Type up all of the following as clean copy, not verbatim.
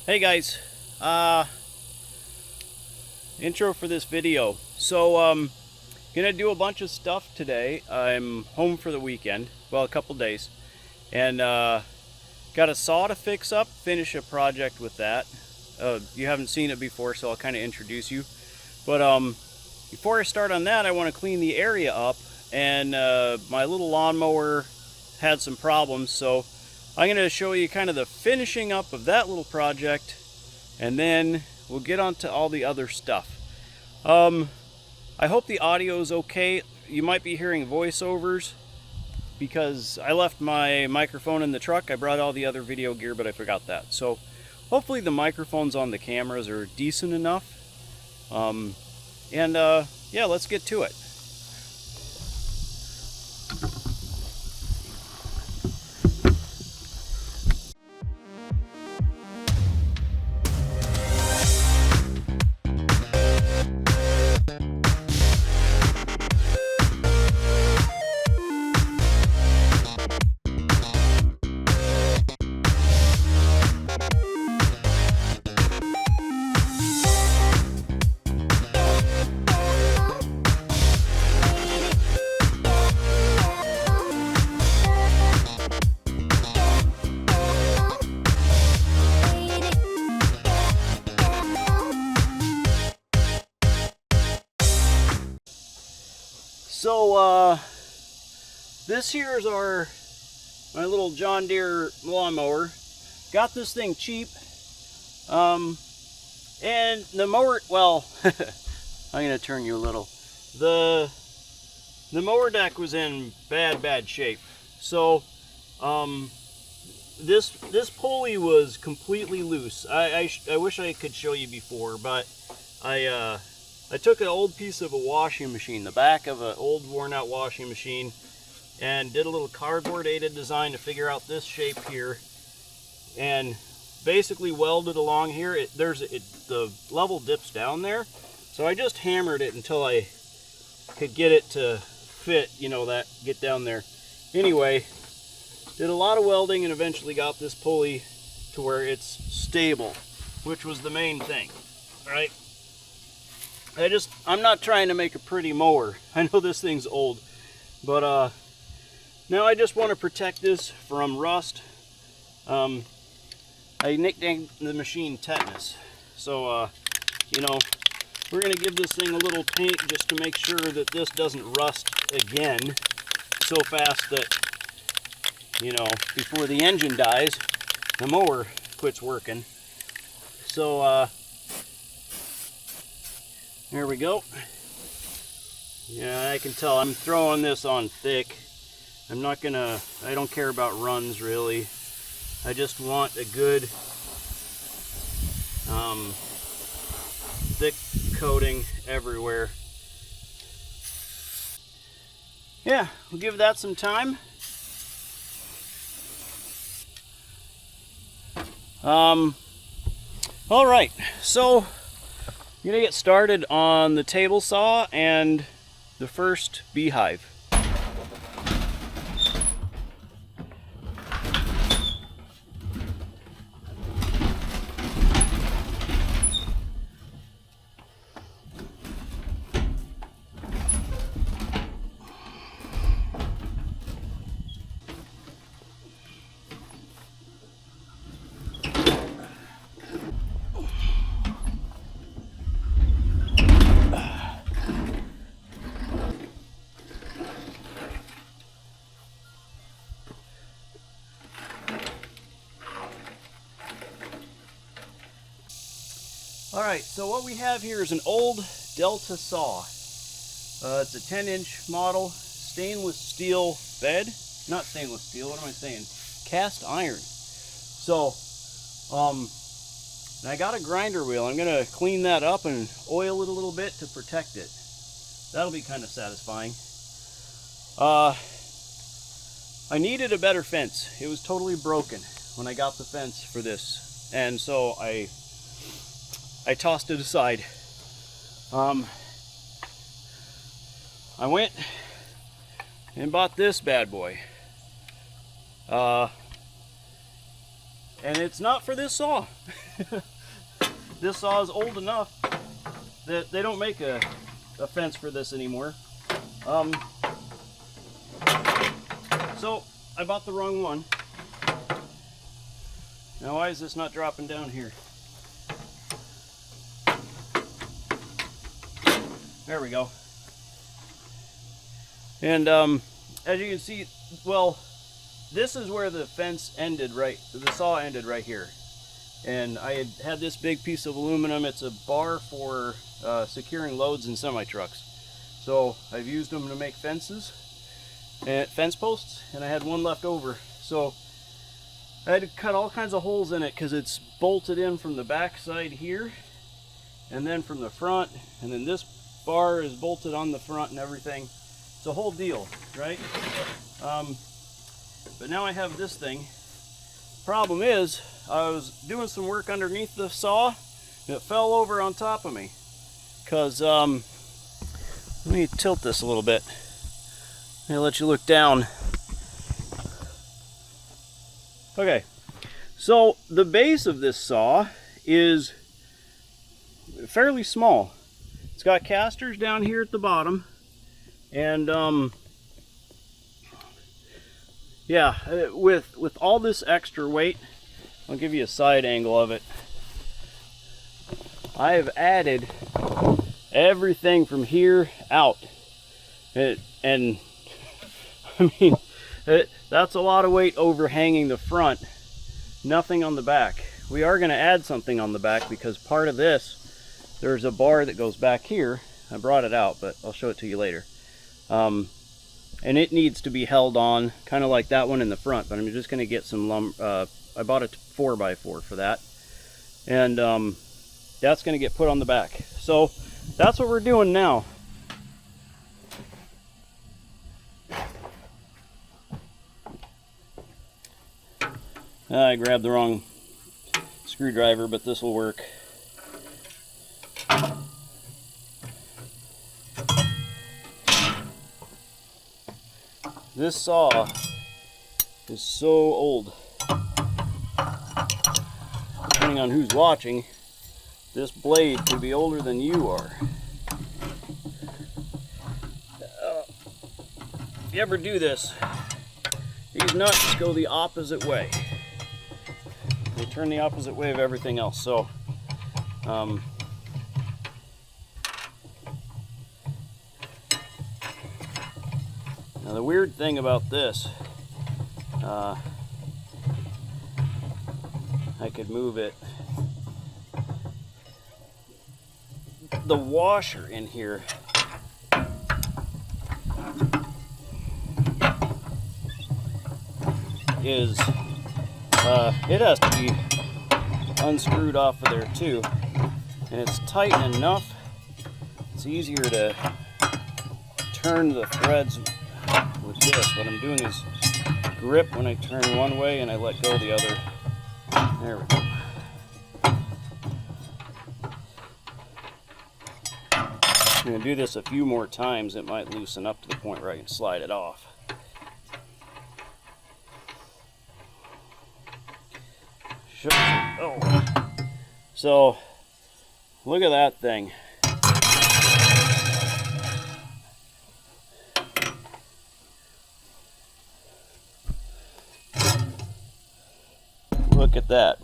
Hey guys, uh, intro for this video. So, gonna do a bunch of stuff today. I'm home for the weekend, well, a couple days, and got a saw to fix up, finish a project with that. You haven't seen it before, so I'll kind of introduce you. But before I start on that, I want to clean the area up, and my little lawnmower had some problems, so I'm going to show you kind of the finishing up of that little project, and then we'll get on to all the other stuff. I hope the audio is okay. You might be hearing voiceovers because I left my microphone in the truck. I brought all the other video gear, but I forgot that. So hopefully the microphones on the cameras are decent enough. Yeah, let's get to it. So, this here is my little John Deere lawnmower. Got this thing cheap. And the mower, well, I'm gonna turn you a little. The mower deck was in bad shape. So, this pulley was completely loose. I wish I could show you before, but I took an old piece of a washing machine, the back of an old worn out washing machine, and did a little cardboard aided design to figure out this shape here, and basically welded along here. The level dips down there, so I just hammered it until I could get it to fit, get down there. Anyway, did a lot of welding and eventually got this pulley to where it's stable, which was the main thing, right? I'm not trying to make a pretty mower. I know this thing's old, but now I just want to protect this from rust. I nicknamed the machine Tetanus. So, we're going to give this thing a little paint just to make sure that this doesn't rust again so fast that, before the engine dies, the mower quits working. So, there we go. Yeah, I can tell I'm throwing this on thick. I don't care about runs really. I just want a good thick coating everywhere. Yeah, we'll give that some time. All right, so I'm going to get started on the table saw and the first beehive. Alright, so what we have here is an old Delta saw. It's a 10-inch model, stainless steel bed. Not stainless steel, what am I saying? Cast iron. So, and I got a grinder wheel. I'm going to clean that up and oil it a little bit to protect it. That'll be kind of satisfying. I needed a better fence. It was totally broken when I got the fence for this. And so I tossed it aside. I went and bought this bad boy. And it's not for this saw. This saw is old enough that they don't make a fence for this anymore. So I bought the wrong one. Now why is this not dropping down here? There we go. And as you can see, well, this is where the fence ended, the saw ended right here. And I had this big piece of aluminum. It's a bar for securing loads in semi-trucks. So I've used them to make fences and fence posts, and I had one left over. So I had to cut all kinds of holes in it because it's bolted in from the back side here, and then from the front, and then this bar is bolted on the front and everything. It's a whole deal, right? But now I have this thing. Problem is, I was doing some work underneath the saw, and it fell over on top of me. Cause let me tilt this a little bit. Let me let you look down. Okay, so the base of this saw is fairly small. It's got casters down here at the bottom, and yeah, with all this extra weight, I'll give you a side angle of it. I have added everything from here out, and I mean, that's a lot of weight overhanging the front, nothing on the back. We are going to add something on the back because part of this, there's a bar that goes back here. I brought it out, but I'll show it to you later. And it needs to be held on, kind of like that one in the front, but I'm just going to get some lumber. I bought a 4x4 for that, and that's going to get put on the back. So that's what we're doing now. I grabbed the wrong screwdriver, but this will work. This saw is so old. Depending on who's watching, this blade could be older than you are. If you ever do this, these nuts go the opposite way. They turn the opposite way of everything else. So, now the weird thing about this, I could move it. The washer in here is, it has to be unscrewed off of there too. And it's tight enough, it's easier to turn the threads with this. What I'm doing is grip when I turn one way and I let go the other. There we go. I'm going to do this a few more times. It might loosen up to the point where I can slide it off. Oh. So, look at that thing. Look at that.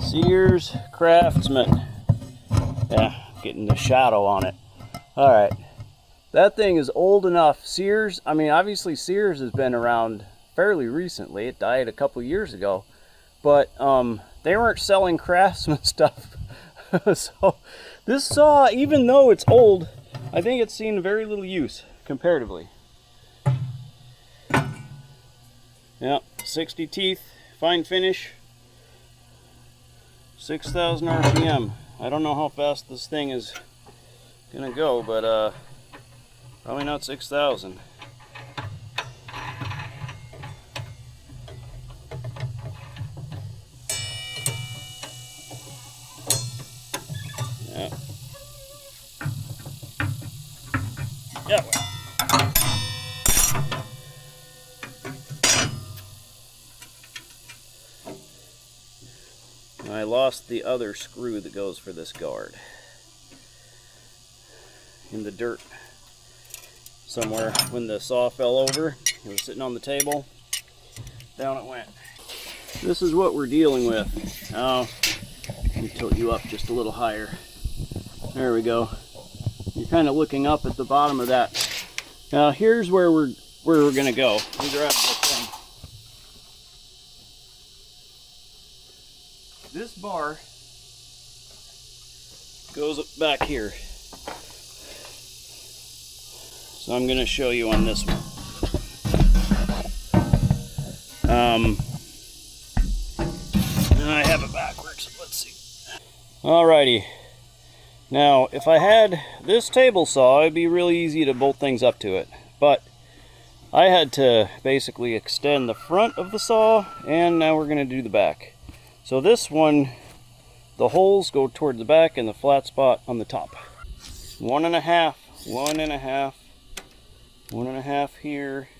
Sears Craftsman. Yeah, getting the shadow on it. Alright. That thing is old enough. Sears, I mean, obviously Sears has been around fairly recently. It died a couple years ago. But they weren't selling Craftsman stuff. So this saw, even though it's old, I think it's seen very little use comparatively. Yeah, 60 teeth, fine finish, 6,000 RPM. I don't know how fast this thing is gonna go, but probably not 6,000. Yeah. That way. lost the other screw that goes for this guard in the dirt somewhere. When the saw fell over, it was sitting on the table, down it went. This is what we're dealing with. Now, let me tilt you up just a little higher. There we go. You're kind of looking up at the bottom of that. Now here's where we're gonna go. Let me grab the thing. This bar goes back here. So I'm gonna show you on this one. And I have it backwards. Let's see. Alrighty. Now, if I had this table saw, it'd be really easy to bolt things up to it. But I had to basically extend the front of the saw, and now we're going to do the back. So this one, the holes go toward the back and the flat spot on the top. 1.5, 1.5, 1.5 here.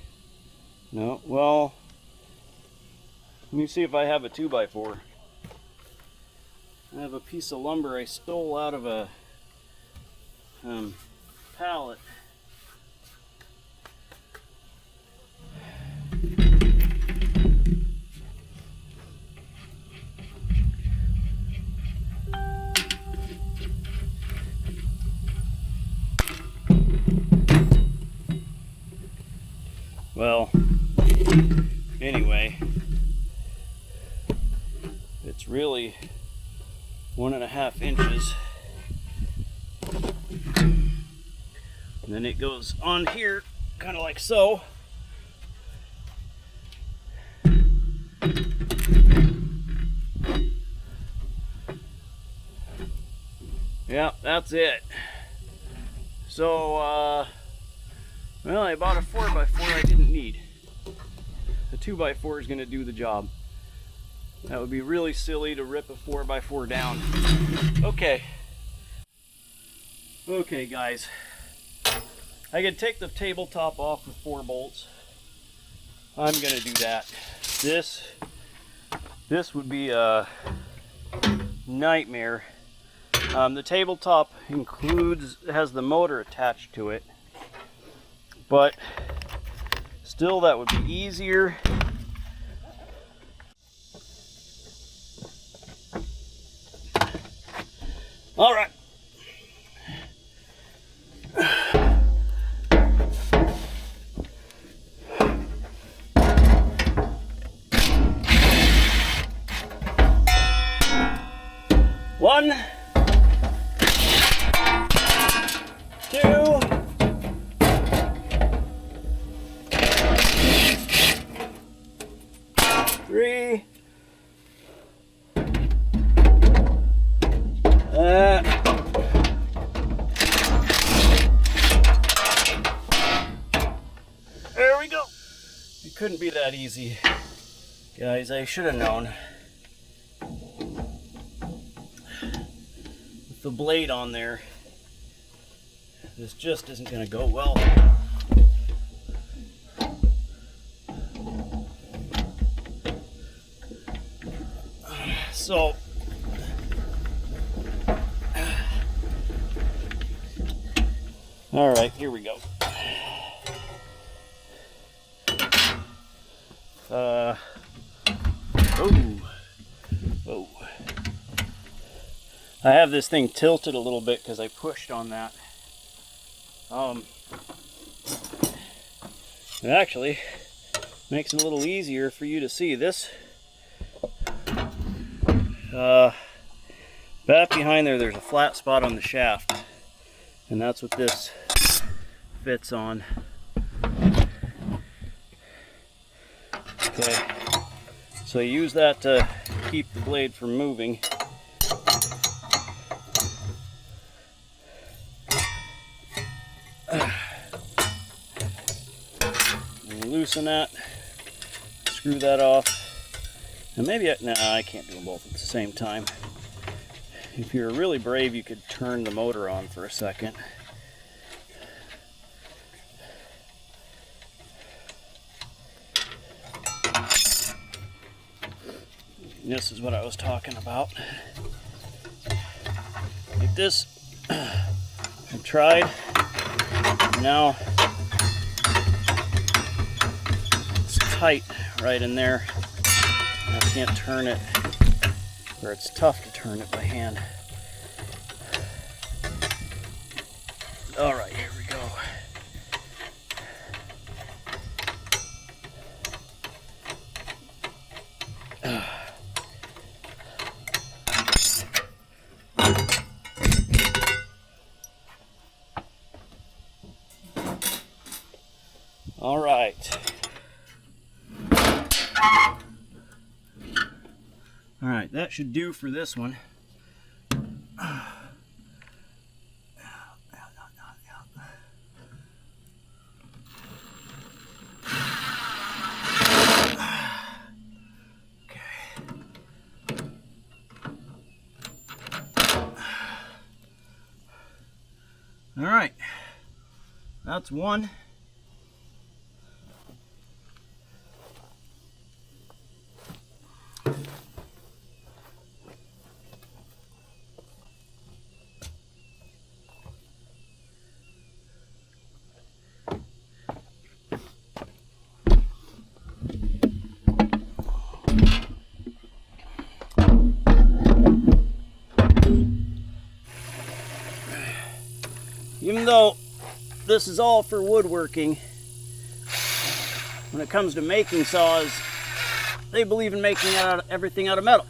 No, well, let me see if I have a 2x4. I have a piece of lumber I stole out of a pallet. Well, anyway, it's really 1.5 inches. And then it goes on here, kind of like so. Yeah, that's it. So, well, I bought a 4x4 I didn't need. The 2x4 is going to do the job. That would be really silly to rip a 4x4 down. Okay. Okay, guys. I could take the tabletop off with 4 bolts. I'm going to do that. This would be a nightmare. The tabletop has the motor attached to it. But still, that would be easier. All right. One, 2, 3. There we go. It couldn't be that easy. Guys, I should have known. With the blade on there, this just isn't going to go well. So, all right, here we go. Oh. I have this thing tilted a little bit because I pushed on that. It actually makes it a little easier for you to see this. Back behind there's a flat spot on the shaft, and that's what this fits on. Okay, so you use that to keep the blade from moving. Loosen that, screw that off, and maybe I can't do them both at the same time. If you're really brave, you could turn the motor on for a second. And this is what I was talking about. Like this, I tried. Now it's tight right in there. I can't turn it, or it's tough to turn it by hand. All right, here we go. All right. All right, that should do for this one. All right, that's one. Even though this is all for woodworking, when it comes to making saws, they believe in making everything out of metal.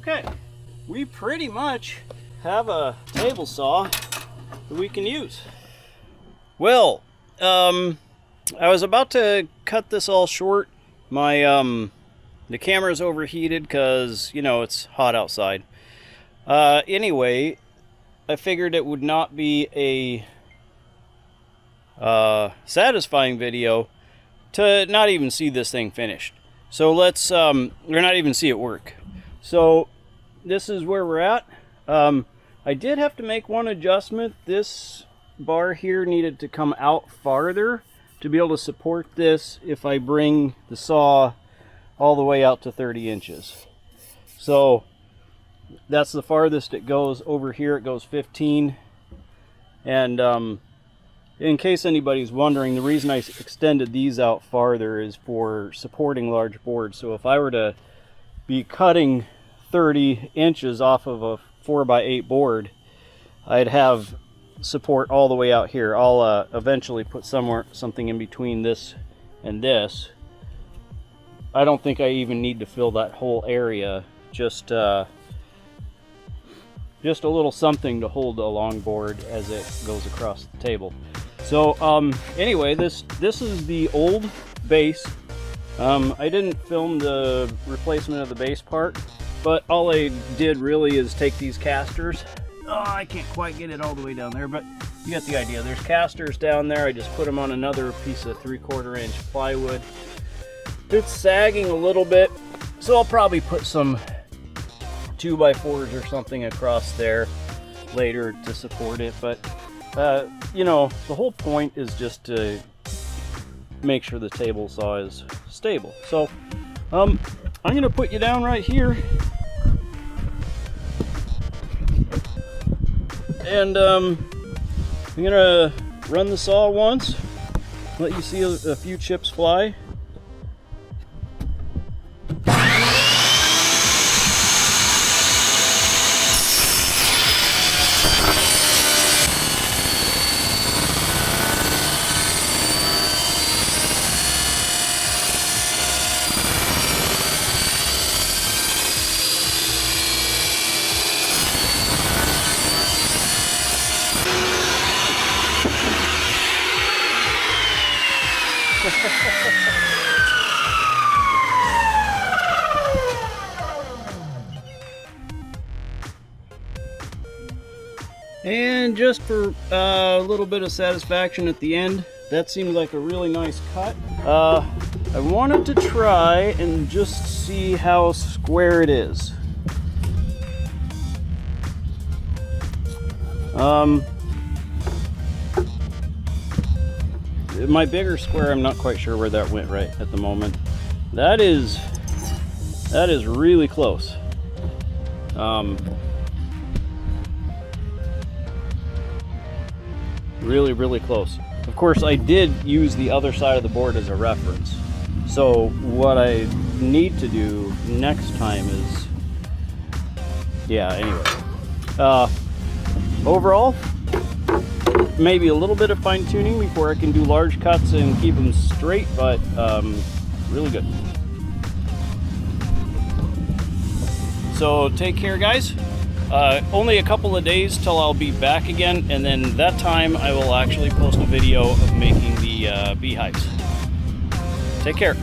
Okay, we pretty much have a table saw that we can use. Well, I was about to cut this all short. My the camera's overheated because, you know, it's hot outside. Anyway, I figured it would not be a satisfying video to not even see this thing finished. So let's or not even see it work. So this is where we're at. I did have to make one adjustment. This bar here needed to come out farther to be able to support this if I bring the saw all the way out to 30 inches. So that's the farthest it goes. Over here it goes 15. And in case anybody's wondering, the reason I extended these out farther is for supporting large boards. So if I were to be cutting 30 inches off of a 4x8 board, I'd have support all the way out here. I'll eventually put something in between this and this. I don't think I even need to fill that whole area. Just a little something to hold a long board as it goes across the table. So anyway, this is the old base. I didn't film the replacement of the base part, but all I did really is take these casters. Oh, I can't quite get it all the way down there, but you get the idea. There's casters down there. I just put them on another piece of 3/4 inch plywood. It's sagging a little bit, so I'll probably put some 2x4s or something across there later to support it. But you know, the whole point is just to make sure the table saw is stable. So I'm gonna put you down right here, and I'm gonna run the saw once, let you see a few chips fly. And just for a little bit of satisfaction at the end, that seems like a really nice cut. I wanted to try and just see how square it is. My bigger square, I'm not quite sure where that went right at the moment. That is really close. Really close. Of course, I did use the other side of the board as a reference. So what I need to do next time is, yeah, anyway. Overall, maybe a little bit of fine tuning before I can do large cuts and keep them straight, but really good. So take care, guys. Only a couple of days till I'll be back again, and then that time I will actually post a video of making the beehives. Take care.